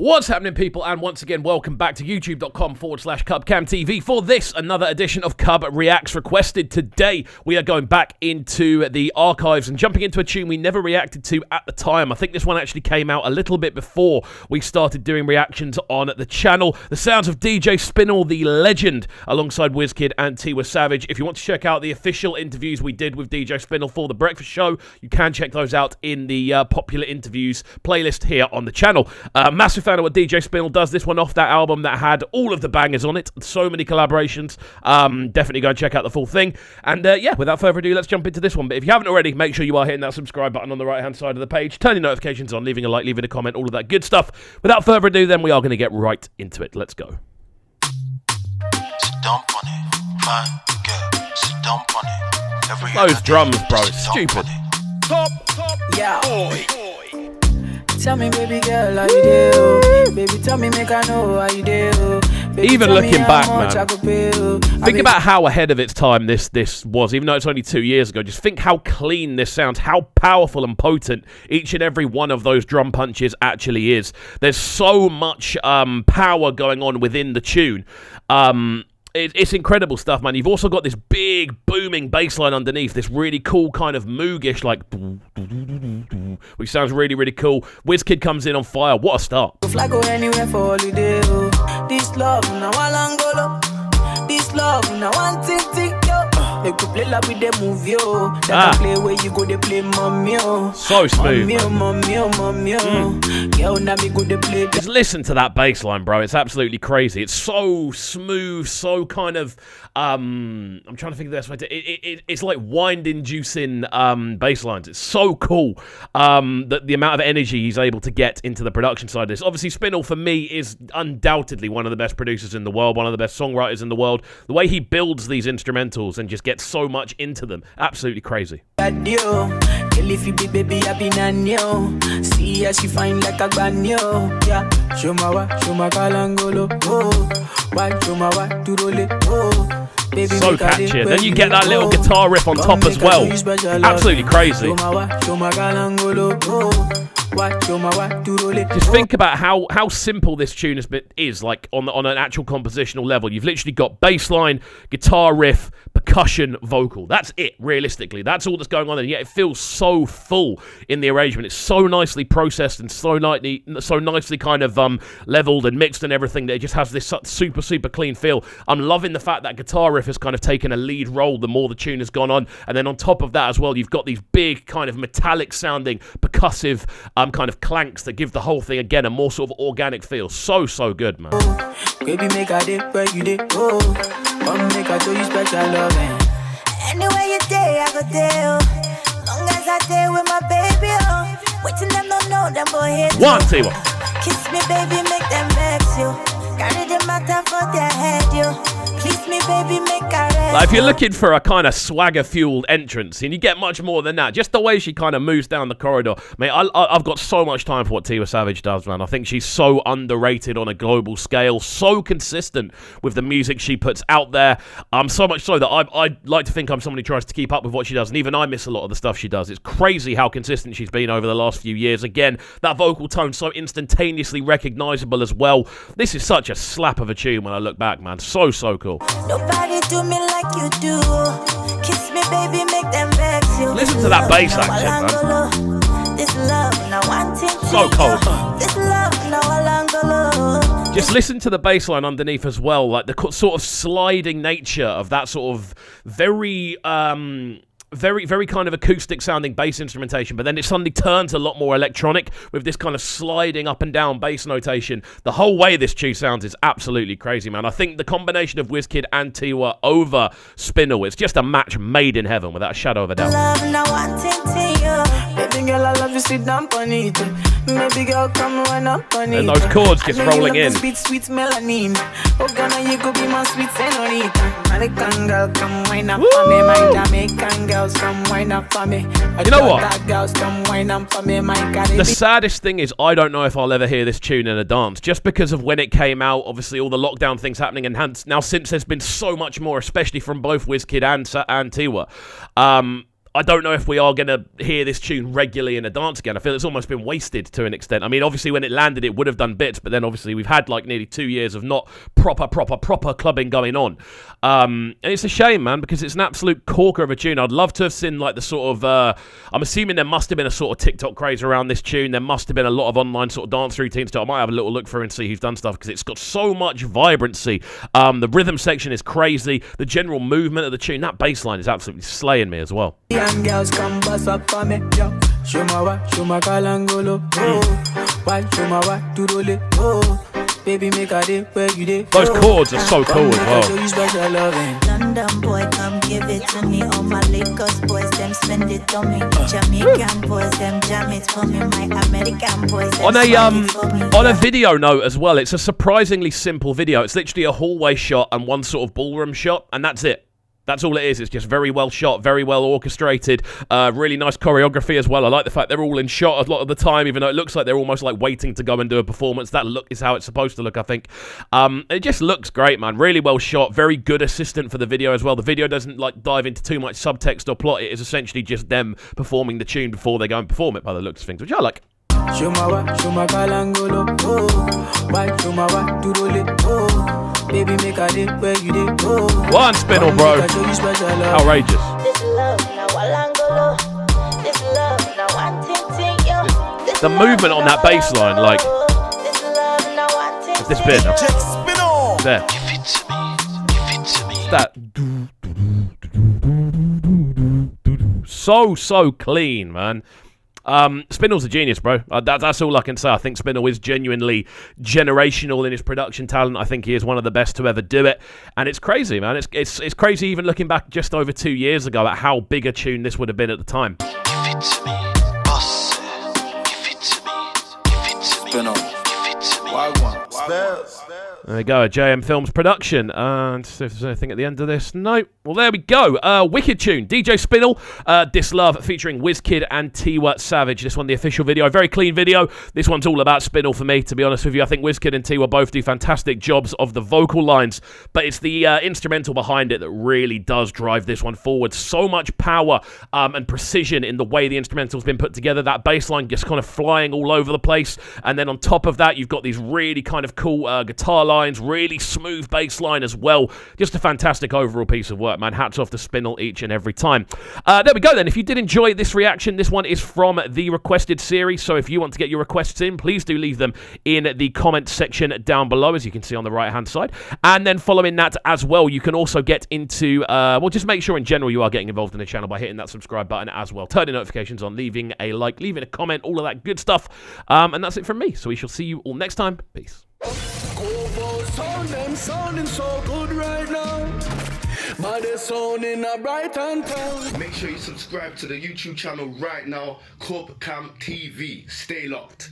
What's happening, people? And once again, welcome back to youtube.com/CubCamTV for this, another edition of CubReacts requested. Today, we are going back into the archives and jumping into a tune we never reacted to at the time. I think this one actually came out a little bit before we started doing reactions on the channel. The sounds of DJ Spinall, the legend, alongside WizKid and Tiwa Savage. If you want to check out the official interviews we did with DJ Spinall for The Breakfast Show, you can check those out in the popular interviews playlist here on the channel. Massive fan of what DJ Spinall does. This one off that album that had all of the bangers on it. So many collaborations. Definitely go and check out the full thing. And yeah, without further ado, let's jump into this one. But if you haven't already, make sure you are hitting that subscribe button on the right-hand side of the page. Turn your notifications on, leaving a like, leaving a comment, all of that good stuff. Without further ado, then we are going to get right into it. Let's go. Sit down on it, fine girl. Sit down on it. Every Those drums, bro, it's stupid. Top, yeah. Oi. Tell me, baby girl, how you do? Baby, tell me, make I know how you do. Baby, even looking back, man, think I about how ahead of its time this was, even though it's only 2 years ago. Just think how clean this sounds, how powerful and potent each and every one of those drum punches actually is. There's so much power going on within the tune. It's incredible stuff, man. You've also got this big booming bass line underneath, this really cool kind of moogish, like, which sounds really, really cool. WizKid comes in on fire. What a start. Fly go anywhere for holiday. This love, now Alangolo. This love, now one tick, yo. They could play like with the movie, yo. That play where you go, they play mommy, yo. So smooth. Mommy, yo, now me go, they play. Just listen to that bass line, bro. It's absolutely crazy. It's so smooth, so kind of, I'm trying to think of the best way to, it's like wind-inducing bass lines. It's so cool, the amount of energy he's able to get into the production side of this. Obviously, Spinall, for me, is undoubtedly one of the best producers in the world, one of the best songwriters in the world. The way he builds these instrumentals and just gets so much into them, absolutely crazy. If you be baby, I be nanyo. See how she fine like a banyo. Yeah, show my kalangolo. Oh, why show my what to roll it. Oh, baby, so catchy. And then you get that little guitar riff on top as well. Absolutely crazy. Show my kalangolo. Oh. Just think about how simple this tune is, like on an actual compositional level. You've literally got bass line, guitar riff, percussion, vocal. That's it, realistically. That's all that's going on, and yet it feels so full in the arrangement. It's so nicely processed and so nicely kind of leveled and mixed and everything that it just has this super, super clean feel. I'm loving the fact that guitar riff has kind of taken a lead role the more the tune has gone on, and then on top of that as well, you've got these big kind of metallic sounding percussive kind of clanks that give the whole thing again a more sort of organic feel. So good, man. Baby, make a day where you day. Oh, come make a show you special loving. Anywhere you day, I go there. Long as I day with my baby, oh. Waiting them don't know them boy hate. One, Tiwa. Kiss me, baby, make them vex you. Carry the matter for their head, you. Kiss me, baby, make a rest. Like, if you're looking for a kind of swagger-fueled entrance, and you get much more than that, just the way she kind of moves down the corridor. Mate, I've got so much time for what Tiwa Savage does, man. I think she's so underrated on a global scale, so consistent with the music she puts out there. So much so that I like to think I'm someone who tries to keep up with what she does, and even I miss a lot of the stuff she does. It's crazy how consistent she's been over the last few years. Again, that vocal tone so instantaneously recognizable as well. This is such a slap of a tune when I look back, man. So cool. Nobody do me like you do. Kiss me, baby, make them vex you. Listen to that bass action, man. This love, now one thing. So cold. This love, now Alangolo. Just listen to the bass line underneath as well, like the sort of sliding nature of that sort of very kind of acoustic sounding bass instrumentation, but then it suddenly turns a lot more electronic with this kind of sliding up and down bass notation. The whole way this tune sounds is absolutely crazy, man. I think the combination of WizKid and Tiwa over Spinall, it's just a match made in heaven without a shadow of a doubt. Love, now one thing to you. Baby girl, I love you, sit down on it. Baby girl, come run up on it. And those chords just rolling in. Sweet melanin. Oh, Ghana, you could be my sweet senorita. American girl, come wine up for me. My Jamaican girls, come wine up for me. You know what? Girls, come wine up for me. My The saddest thing is I don't know if I'll ever hear this tune in a dance, just because of when it came out. Obviously, all the lockdown things happening, and now since there's been so much more, especially from both WizKid and Tiwa. I don't know if we are going to hear this tune regularly in a dance again. I feel it's almost been wasted to an extent. I mean, obviously when it landed, it would have done bits, but then obviously we've had like nearly 2 years of not proper clubbing going on. And it's a shame, man, because it's an absolute corker of a tune. I'd love to have seen like the sort of, I'm assuming there must have been a sort of TikTok craze around this tune. There must have been a lot of online sort of dance routines. So I might have a little look through and see who's done stuff because it's got so much vibrancy. The rhythm section is crazy. The general movement of the tune, that bass line is absolutely slaying me as well. Young girls come bust up on me, yo. Show my kalangolo, oh. Why show my what to roll it, oh. Baby, make a day where you day. Those chords are so cool as well. London boy, come give it to me. All my Lagos boys, them spend it on me. Jamaican boys, them jam it for me. My American boys, them on a video note as well, it's a surprisingly simple video. It's literally a hallway shot and one sort of ballroom shot, and that's it. That's all it is. It's just very well shot, very well orchestrated, really nice choreography as well. I like the fact they're all in shot a lot of the time, even though it looks like they're almost like waiting to go and do a performance. That look is how it's supposed to look, I think. It just looks great, man. Really well shot. Very good assistant for the video as well. The video doesn't like dive into too much subtext or plot. It is essentially just them performing the tune before they go and perform it by the looks of things, which I like. Show my kalangolo, oh. Why show my what to roll it, oh. Baby, make a day where you day, oh. One Spinall, bro. Outrageous. This love, now Walangolo. This love, now one ting, yo. The movement on that bass line, like, This love, now one ting. it's this bit. DJ Spinall. There. Give it to me. Give it to me. It's that. So clean, man. Spinall's a genius, bro. That's all I can say. I think Spinall is genuinely generational in his production talent. I think he is one of the best to ever do it. And it's crazy, man. It's crazy even looking back just over 2 years ago at how big a tune this would have been at the time. Give it to me. Boss. Give it to me. Give it to me. Spinall. Give it to me. Why one? Spells. There we go, a JM Films production. And if there's anything at the end of this, no. Well, there we go. Wicked tune. DJ Spinall, This Love, featuring WizKid and Tiwa Savage. This one, the official video. A very clean video. This one's all about Spinall for me, to be honest with you. I think WizKid and Tiwa both do fantastic jobs of the vocal lines, but it's the instrumental behind it that really does drive this one forward. So much power and precision in the way the instrumental's been put together. That bass line just kind of flying all over the place. And then on top of that, you've got these really kind of cool guitar lines, really smooth bass line as well. Just a fantastic overall piece of work, man. Hats off to Spinall each and every time. There we go then. If you did enjoy this reaction, this one is from the requested series. So if you want to get your requests in, please do leave them in the comment section down below, as you can see on the right hand side. And then following that as well, you can also get into, well, just make sure in general you are getting involved in the channel by hitting that subscribe button as well. Turning notifications on, leaving a like, leaving a comment, all of that good stuff. And that's it from me. So we shall see you all next time. Peace. Sounding so good right now. But they're sounding a bright and town. Make sure you subscribe to the YouTube channel right now, CubCamTV. Stay locked.